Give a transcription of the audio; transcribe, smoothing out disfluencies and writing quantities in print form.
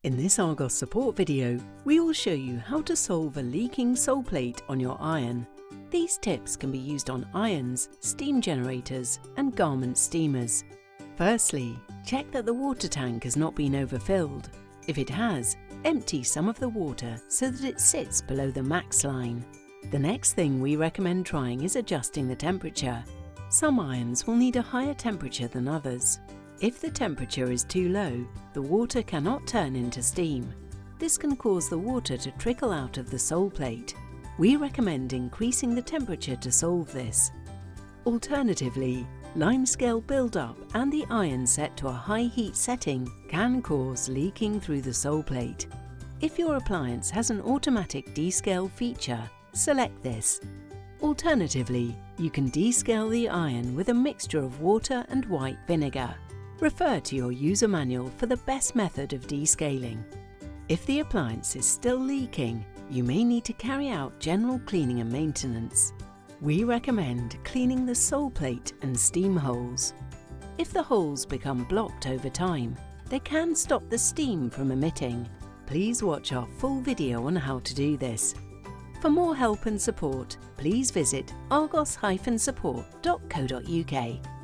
In this Argos Support video, we will show you how to solve a leaking Soleplate on your iron. These tips can be used on irons, steam generators and garment steamers. Firstly, check that the water tank has not been overfilled. If it has, empty some of the water so that it sits below the max line. The next thing we recommend trying is adjusting the temperature. Some irons will need a higher temperature than others. If the temperature is too low, the water cannot turn into steam. This can cause the water to trickle out of the Soleplate. We recommend increasing the temperature to solve this. Alternatively, limescale buildup and the iron set to a high heat setting can cause leaking through the Soleplate. If your appliance has an automatic descale feature, select this. Alternatively, you can descale the iron with a mixture of water and white vinegar. Refer to your user manual for the best method of descaling. If the appliance is still leaking, you may need to carry out general cleaning and maintenance. We recommend cleaning the Soleplate and steam holes. If the holes become blocked over time, they can stop the steam from emitting. Please watch our full video on how to do this. For more help and support, please visit argos-support.co.uk.